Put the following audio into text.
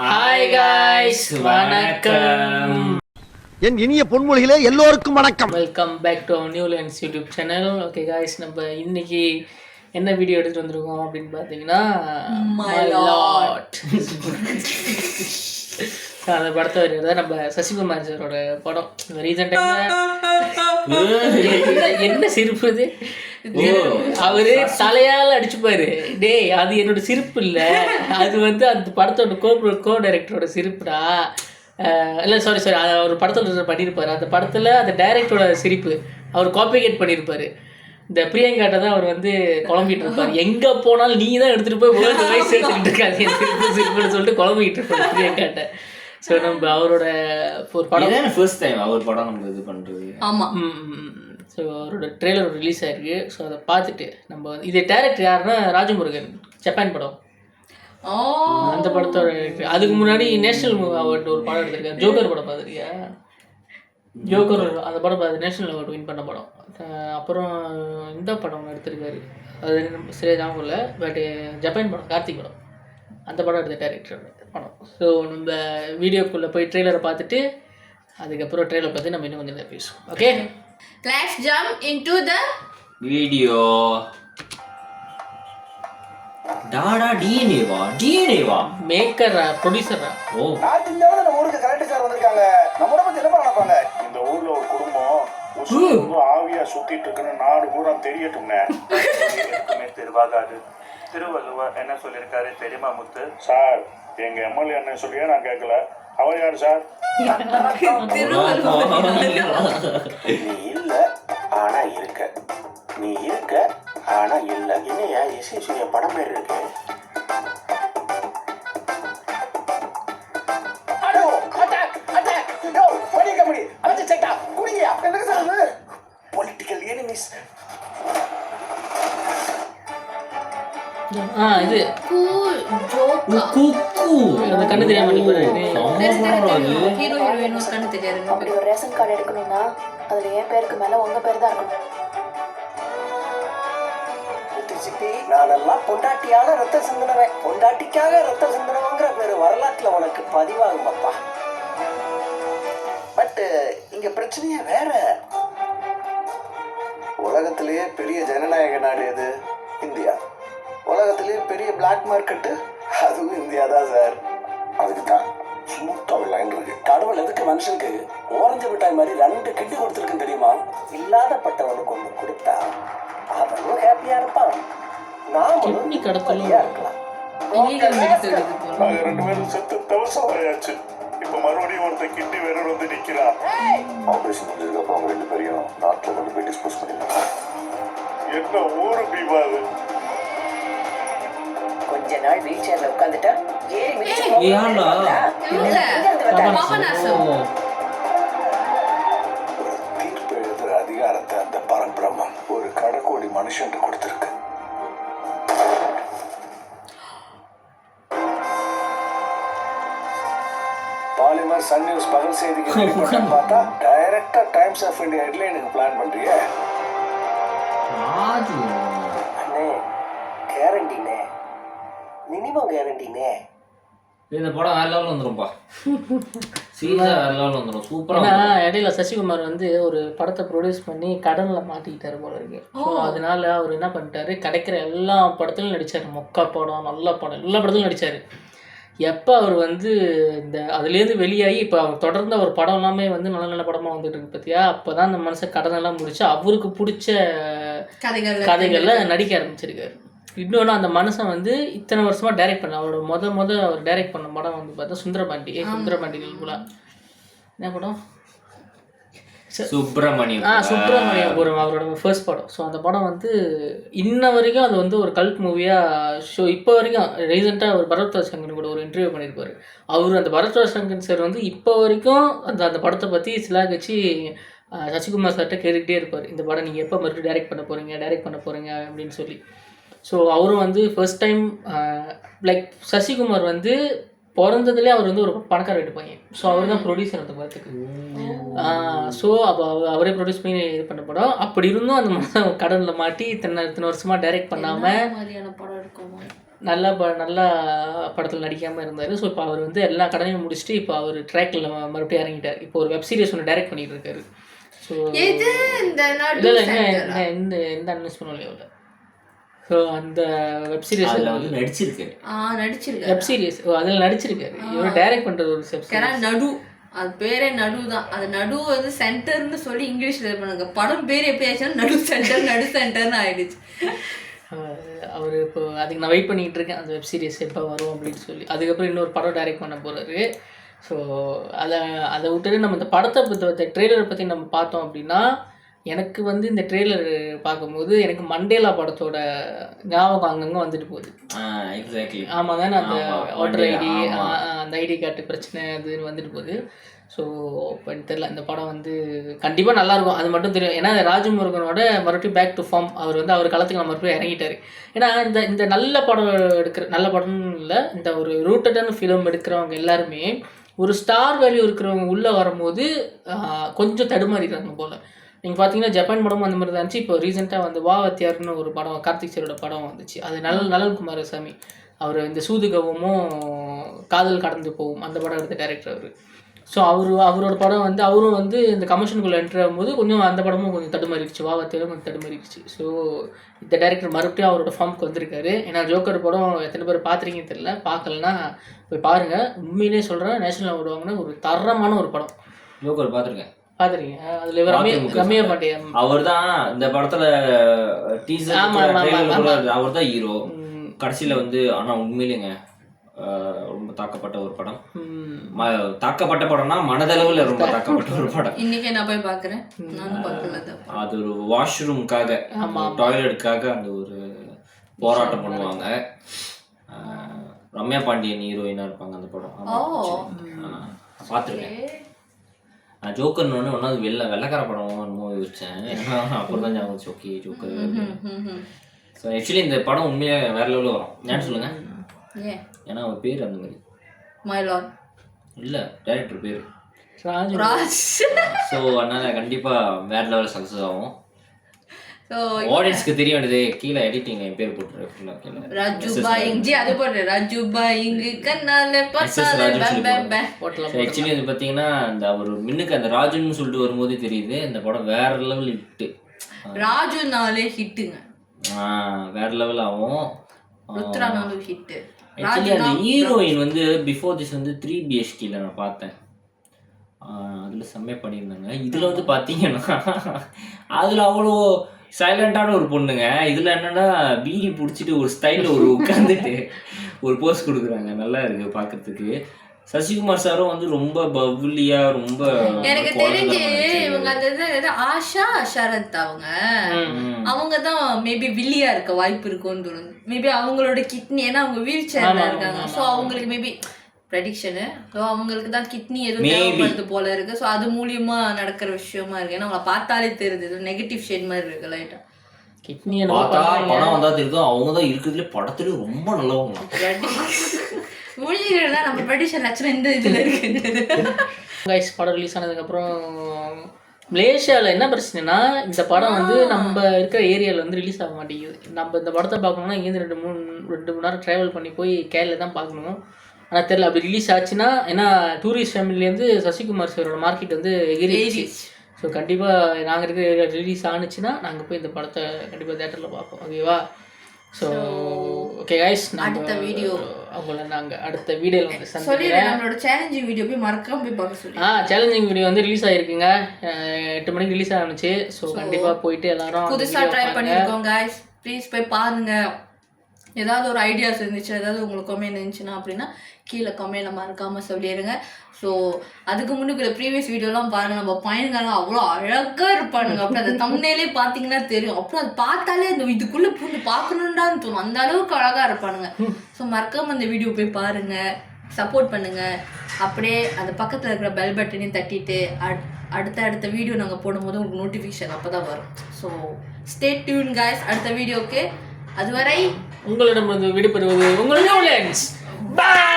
Hi guys, வணக்கம். என் இனிய பொன்மொழிகளே எல்லோருக்கும் வணக்கம். Welcome back to our New Lines YouTube channel. Okay guys, நம்ம இன்னைக்கு என்ன வீடியோ எடுத்துகிட்டு வந்திருக்கோம் அப்படின்னு பார்த்தீங்கன்னா மை லாட். அந்த படத்தை வரையறதா நம்ம சசிகுமார் சாரோட படம். ரீசெண்ட் என்ன சிரிப்பு இது, அவரு தலையால் அடிச்சுப்பாரு. டேய், அது என்னோட சிரிப்பு இல்லை, அது வந்து அந்த படத்தோட கோ டைரக்டரோட சிரிப்புடா. இல்லை சாரி, அவர் படத்தில் பண்ணியிருப்பார். அந்த படத்தில் அந்த டைரக்டரோட சிரிப்பு அவர் காப்பிகேட் பண்ணியிருப்பார். இந்த பிரியங்காட்ட தான் அவர் வந்து குழம்பிட்டு இருப்பார். எங்கே போனாலும் நீ தான் எடுத்துகிட்டு போய் வேர்ல்டு வைஸ் சேர்த்துக்கிட்டு இருக்காது சிரிப்புன்னு சொல்லிட்டு குழம்பிக்கிட்டு இருப்பார் பிரியங்காட்ட. ஸோ நம்ம அவரோட ஒரு படம் ஃபர்ஸ்ட் டைம் அவர் படம் நம்ம இது பண்ணுறது. ஆமாம். ஸோ அவரோட ட்ரெய்லர் ரிலீஸ் ஆயிருக்கு. ஸோ அதை பார்த்துட்டு நம்ம வந்து இது டேரக்டர் யாருன்னா ராஜமுருகன், ஜப்பான் படம். அந்த படத்தோட அதுக்கு முன்னாடி நேஷனல் அவார்டு ஒரு படம் எடுத்திருக்காரு. ஜோக்கர் படம் பார்த்துருக்கியா? ஜோக்கர் அந்த படம் பார்த்து நேஷனல் அவார்டு வின் பண்ண படம். அப்புறம் இந்த படம் எடுத்திருக்காரு, அது சரியாக ஞாபகம் இல்லை, பட் ஜப்பான் படம், கார்த்திக் படம். அந்த படம் எடுத்த டேரக்டர் படம். ஸோ நம்ம வீடியோக்குள்ளே போய் ட்ரெய்லரை பார்த்துட்டு அதுக்கப்புறம் ட்ரெய்லர் பார்த்து நம்ம இன்னும் கொஞ்சம் நேரம் பேசுவோம். Okay, let's jump into the video. Tata டிஎன்ஏவா மேக்கரா ப்ரொடியூசரா? ஓ, நம்ம ஊருக்கு கரெக்ட் சார் வந்திருக்காங்க. நம்ம பத்தி என்ன நினைப்பாங்க? இந்த ஊர்ல ஒரு குடும்பம் ஆவியா சுத்திட்டு இருக்குன்னு நாடு பூரா தெரியட்டும்னே. தெரிவாகாது. திருவள்ளுவர் என்ன சொல்லியிருக்காரு தெரியுமா முத்து சார்? எங்க எம்எல்ஏ என்ன சொல்லியே நான் கேட்கல. அவர் யாரு சார்? நீ இல்ல ஆனா இருக்க, நீ இருக்க ஆனா இல்ல. என்னையா எஸ்ஐ படம் பேர் இருக்கு. Political enemies. இது cool joke. அந்த கண்ணு தெரியாம ஹீரோ ஹீரோயினோஸ் கண்ணு தெரியாது. அப்படி ஒரு ரேஷன் கார்டு எடுக்கணும்னா அதுல என் பேருக்கு மேல உங்க பேர் தான் இருக்கணும். நானெல்லாம் பொண்டாட்டியால ரத்தம் சிந்தினவன். பொண்டாட்டிக்காக ரத்தம் சிந்தினவங்கிற பேரு வரலாற்றுல உனக்கு பதிவாகும் அப்பா. பட் இங்க பிரச்சனையே வேற. உலகத்திலேயே பெரிய ஜனநாயக நாடு எது? இந்தியா. உலகத்திலேயே பெரிய பிளாக் மார்க்கெட்டு அதுவும் இந்தியா தான் சார். அதுக்கு தான் ஸ்மூத்தா ஒரு லைன் இருக்கு. கடவுள் எதுக்கு மனுஷனுக்கு ஓரஞ்சு மிட்டாய் மாதிரி 2 கிட்டி கொடுத்துருக்குன்னு தெரியுமா? இல்லாதப்பட்டவனுக்கு ஒண்ணு கொடுத்தா அவனும் ஹாப்பியா இருப்பான், நாமளும் ஹாப்பியா இருக்கலாம். நாங்க 2 பேரும் செத்து தவசம் ஆயாச்சு. இப்ப மறுபடியும் ஒருத்தர் கிட்டி வேற வந்து நிக்கிறா. ஆபரேஷன் பண்ணதுக்கு அப்புறம் அவங்க 2 பேரையும் நாட்டில் கொண்டு போய் டிஸ்போஸ் பண்ணிடலாம். என்ன ஊரு பீவாது. கொஞ்ச நாள் வீல் சேர்ல உட்காந்துட்டா ஏறி மிதிச்சு ஏன்டா? தீர்ப்பு எழுதுற அதிகாரத்தை அந்த பரபிரம்மம் ஒரு கடக்கோடி மனுஷன் கொடுத்திருக்கு. பாலிமர், சன் நியூஸ் பகல் செய்திக்கு பார்த்தா டைரக்டா டைம்ஸ் ஆஃப் இந்தியா ஹெட்லைனுக்கு பிளான் பண்றியே. அண்ணே கேரண்டினே, மினிமம் கேரண்டினே. இந்த படம் வேற லெவலில் வந்துரும்பா. சீரியஸாக வேற லெவலில் வந்துடும். சூப்பராக. ஏன்னா இடையில சசிகுமார் வந்து ஒரு படத்தை ப்ரொடியூஸ் பண்ணி கடனில் மாட்டிக்கிட்டாரு போல இருக்கு. ஸோ அதனால அவர் என்ன பண்ணிட்டாரு, கிடைக்கிற எல்லா படத்துலையும் நடித்தார். மொக்கா படம், நல்ல படம், எல்லா படத்துலையும் நடித்தார். எப்போ அவர் வந்து இந்த அதுலேருந்து வெளியாகி இப்போ அவர் தொடர்ந்து ஒரு படம் எல்லாமே வந்து நல்ல நல்ல படமாக வந்துட்டு இருக்கு பார்த்தியா, அப்போ தான் அந்த மனுஷன் கடனெல்லாம் முடிச்சு அவருக்கு பிடிச்ச கதைகளில் நடிக்க ஆரம்பிச்சிருக்காரு. இன்னொன்று, அந்த மனுஷன் வந்து இத்தனை வருஷமாக டைரக்ட் பண்ண அவரோட அவர் டைரக்ட் பண்ண படம் வந்து பார்த்தா சுந்தரபாண்டியன் கூட என்ன படம்? சுப்பிரமணியபுரம் அவரோட ஃபர்ஸ்ட் படம். ஸோ அந்த படம் வந்து இன்ன வரைக்கும் அது வந்து ஒரு கல்ட் மூவியாக ஷோ. இப்போ வரைக்கும் ரீசெண்டாக அவர் பரத்வாஜ் சங்கன் கூட ஒரு இன்டர்வியூ பண்ணியிருப்பார். அவர் அந்த பரத்வாஜ் சங்கன் சார் வந்து இப்போ வரைக்கும் அந்த படத்தை பற்றி சிலாகச்சி சசிகுமார் சார்கிட்ட கேட்டுக்கிட்டே இருப்பார். இந்த படம் நீங்கள் எப்போ மறுபடியும் டைரக்ட் பண்ண போகிறீங்க அப்படின்னு சொல்லி. ஸோ அவரும் வந்து ஃபர்ஸ்ட் டைம் லைக் சசிகுமார் வந்து பிறந்ததுலேயே அவர் வந்து ஒரு பணக்கார வீட்டு பையன். ஸோ அவர் தான் ப்ரொடியூசர் அந்த படத்துக்கு. ஸோ அப்போ அவரே ப்ரொடியூஸ் பண்ணி இது பண்ண படம். அப்படி இருந்தும் அந்த கடனில் மாட்டி இத்தனை வருஷமாக டைரக்ட் பண்ணாமல் நல்லா படத்தில் நடிக்காமல் இருந்தார். ஸோ இப்போ அவர் வந்து எல்லா கடனையும் முடிச்சுட்டு இப்போ அவர் ட்ராக்கில் மறுபடியும் இறங்கிட்டார். இப்போ ஒரு வெப் சீரிஸ் ஒன்று டைரக்ட் பண்ணிட்டு இருக்காரு. ஸோ எது இந்த இல்லை எந்த அனௌன்ஸ் பண்ணலையோ இல்லை. ஸோ அந்த வெப் சீரிஸ் வந்து நடிச்சிருக்காரு. வெப் சீரிஸ் அதில் நடிச்சிருக்காரு. இவர் டைரக்ட் பண்ணுறது ஒரு வெப் சீரிஸ். நடு அது பேரே நடு தான். அது நடு வந்து சென்டர்னு சொல்லி இங்கிலீஷில் பண்ணுங்க. படம் பேர் எப்படி ஆச்சுன்னா நடு சென்டர்னு ஆயிடுச்சு. அவர் இப்போ அதுக்கு நான் வெயிட் பண்ணிக்கிட்டு இருக்கேன், அந்த வெப் சீரிஸ் எப்போ வரும் அப்படின்னு சொல்லி. அதுக்கப்புறம் இன்னொரு படம் டைரக்ட் பண்ண போகிறாரு. ஸோ அதை விட்டுட்டு நம்ம இந்த படத்தை ட்ரெய்லரை பற்றி நம்ம பார்த்தோம் அப்படின்னா, எனக்கு வந்து இந்த ட்ரெய்லர் பார்க்கும்போது எனக்கு மண்டேலா படத்தோட ஞாபகம் அங்கங்கே வந்துட்டு போகுது. எக்ஸாக்ட்லி ஆமாங்க. நான் அந்த ஓட்டர் ஐடி அந்த ஐடி கார்டு பிரச்சனை அதுன்னு வந்துட்டு போகுது. ஸோ இப்போ எனக்கு தெரியல, இந்த படம் வந்து கண்டிப்பாக நல்லாயிருக்கும் அது மட்டும் தெரியும். ஏன்னா ராஜமுருகனோட மறுபடியும் பேக் டு ஃபார்ம் அவர் வந்து அவர் களத்துக்கு மறுபடியும் இறங்கிட்டார். ஏன்னா இந்த நல்ல படம் நல்ல படம்னு இல்லை, இந்த ஒரு ரூட்டடான ஃபிலிம் எடுக்கிறவங்க எல்லாருமே ஒரு ஸ்டார் வேல்யூ இருக்கிறவங்க உள்ளே வரும்போது கொஞ்சம் தடுமாறிடுறாங்க போல். நீங்கள் பார்த்தீங்கன்னா ஜப்பான் படமும் அந்த மாதிரி தான் இருந்துச்சு. இப்போ ரீசெண்டாக வந்து வாத்தியார்னு ஒரு படம் கார்த்திக் சாரோட படம் வந்துச்சு. அது நலன்குமார் சாமி அவர் இந்த சூதுகவமும் காதல் கடந்து போகும் அந்த படம் எடுத்த டைரக்டர் அவர். ஸோ அவரோட படம் வந்து அவரும் வந்து இந்த கமர்ஷனுக்குள்ளே என்ட்ரு ஆகும்போது கொஞ்சம் அந்த படமும் கொஞ்சம் தடுமாறிடுச்சு, வாத்தியாரும் கொஞ்சம் தடுமாறிடுச்சு. ஸோ இந்த டைரக்டர் மறுபடியும் அவரோட ஃபார்முக்கு வந்திருக்காரு. ஏன்னா ஜோக்கர் படம் எத்தனை பேர் பார்த்துருக்கீங்கன்னு தெரியல, பார்க்கலன்னா போய் பாருங்கள். உண்மையிலே சொல்கிறேன், நேஷனல் அவார்டு வாங்கின ஒரு தரமான ஒரு படம். ஜோக்கர் பார்த்துருக்கேன். பார்த்துருக்கீங்க? அதில் ரம்யா பாண்டியா அவர் தான் இந்த படத்தில் டீசர் அவர் தான் ஹீரோ. கடைசியில் வந்து ஆனால் உண்மையிலேங்க ரொம்ப தாக்கப்பட்ட ஒரு படம். தாக்கப்பட்ட படம்னா மனதளவில் ரொம்ப தாக்கப்பட்ட ஒரு படம். இன்னைக்கு நான் போய் பார்க்குறேன். நானும் பார்க்கல. அது ஒரு வாஷ்ரூம்காக டாய்லெட்டுக்காக அந்த ஒரு போராட்டம் பண்ணுவாங்க. ரம்யா பாண்டியன் ஹீரோயினாக இருப்பாங்க அந்த படம். பார்த்துருக்கேன். நான் ஜோக்கர்னு ஒன்றாவது வெள்ளைக்கார படம் யோசிச்சேன். அப்புறம் தான் ஞாபகம் ஓகே ஜோக்கர். ஸோ ஆக்சுவலி இந்த படம் உண்மையாக வேற லெவலில் வரும். ஏன்னு சொல்லுங்க? ஏன்னா அவர் பேர் அந்த மாதிரி இல்லை, டைரக்டர் பேர் ராஜ். ஸோ அதனால் கண்டிப்பாக வேற லெவலில் சக்ஸஸ் ஆகும். ஆடியன்ஸ்க்கு தெரிய வேண்டியது கீழே எடிட்டிங் என் பேர் போட்டுருக்கேன். ஆக்சுவலி வந்து பார்த்தீங்கன்னா இந்த அவர் மின்னுக்கு அந்த ராஜுன்னு சொல்லிட்டு வரும்போதே தெரியுது இந்த படம் வேற லெவல் ஹிட்டு. ராஜுனாலே ஹிட்டுங்க, வேற லெவல் ஆகும். ருத்ரானாலும் ஹிட்டு. ஆக்சுவலி அந்த ஹீரோயின் வந்து பிஃபோர் திஸ் வந்து 3 BHKல நான் பார்த்தேன். அதில் செம்மையாக பண்ணியிருந்தாங்க. இதில் வந்து பார்த்தீங்கன்னா அதில் அவ்வளோ சைலண்டான ஒரு பொண்ணுங்க. இதில் என்னன்னா பீடி பிடிச்சிட்டு ஒரு ஸ்டைலில் ஒரு உட்காந்துட்டு ஒரு போஸ் கொடுக்குறாங்க. நல்லா இருக்குது பார்க்கறதுக்கு. சசிகுமார் சாரும் வந்து ரொம்ப பவ்லியா ரொம்ப எனக்கு தெரிஞ்சு இவங்க அந்த ஆஷா ஷரத் அவங்க தான் மேபி வில்லியா இருக்க வாய்ப்பு இருக்கும்னு தோணுது. மேபி அவங்களோட கிட்னி, ஏன்னா அவங்க வீல் சேர்ல இருக்காங்க. ஸோ அவங்களுக்கு மேபி ப்ரெடிக்ஷனு, ஸோ அவங்களுக்கு தான் கிட்னி எதுவும் தேவைப்படுது போல இருக்கு. ஸோ அது மூலியமா நடக்கிற விஷயமா இருக்கு. ஏன்னா அவங்களை பார்த்தாலே தெரியுது நெகட்டிவ் ஷேட் மாதிரி இருக்கு லைட்டா. கிட்னி படம் வந்தா தெரியுது அவங்க தான் இருக்கிறதுல படத்துல ரொம்ப நல்லவங்க. மொழிகள்லாம் நம்ம ப்ரெடிக்ஷன் லட்சணம் இந்த இதில் இருக்குது. படம் ரிலீஸ் ஆனதுக்கப்புறம் மலேசியாவில் என்ன பிரச்சனைனா, இந்த படம் வந்து நம்ம இருக்கிற ஏரியாவில் வந்து ரிலீஸ் ஆக மாட்டேங்குது. நம்ம இந்த படத்தை பார்க்கணும்னா இங்கேருந்து 2 மணி நேரம் ட்ராவல் பண்ணி போய் கேரளா தான் பார்க்கணும். ஆனால் தெரியல அப்படி ரிலீஸ் ஆச்சுன்னா, ஏன்னா டூரிஸ்ட் ஃபேமிலிலேருந்து சசிகுமார் சாரோட மார்க்கெட் வந்து எகிரிச்சு. ஸோ கண்டிப்பாக நாங்கள் இருக்கிற ஏரியா ரிலீஸ் ஆனிச்சுன்னா நாங்கள் போய் இந்த படத்தை கண்டிப்பாக தேட்டரில் பார்ப்போம். ஓகேவா? ஸோ ஓகே கைஸ், அடுத்த வீடியோ அவங்கள நாங்கள் அடுத்த வீடியோவில் வந்து சொல்லிடுறேன். நம்மளோட சேலஞ்சிங் வீடியோ போய் மறக்காம போய் பார்க்க சொல்லி. சேலஞ்சிங் வீடியோ வந்து ரிலீஸ் ஆகிருக்குங்க. 8 மணிக்கு ரிலீஸ் ஆகிருந்துச்சு. ஸோ கண்டிப்பாக போயிட்டு எல்லாரும் புதுசாக ட்ரை பண்ணியிருக்கோம் கைஸ். ப்ளீஸ் போய் பாருங்க. ஏதாவது ஒரு ஐடியாஸ் இருந்துச்சு, ஏதாவது உங்களுக்கு கமெண்ட் இருந்துச்சுன்னா அப்படின்னா கீழே கமெண்ட்டில் மறக்காமல் சொல்லிடுங்க. ஸோ அதுக்கு முன்னுக்கு ப்ரீவியஸ் வீடியோலாம் பாருங்கள். நம்ம பையன்கள்லாம் அவ்வளோ அழகாக இருப்பானுங்க. அப்புறம் அந்த தம்ப்நெயிலே பார்த்தீங்கன்னா தெரியும். அப்புறம் அது பார்த்தாலே அந்த இதுக்குள்ளே பூந்து பார்க்கணுன்டான்னு தோணும். அந்த அளவுக்கு அழகாக இருப்பானுங்க. ஸோ மறக்காமல் அந்த வீடியோ போய் பாருங்கள், சப்போர்ட் பண்ணுங்கள். அப்படியே அந்த பக்கத்தில் இருக்கிற பெல் பட்டனையும் தட்டிட்டு அடுத்த வீடியோ நாங்கள் போடும்போது உங்களுக்கு நோட்டிஃபிகேஷன் அப்போ தான் வரும். ஸோ ஸ்டே டியூன் கைஸ் அடுத்த வீடியோக்கு. அதுவரை உங்களிடம் விடுபடுவது உங்களுடைய பாய்.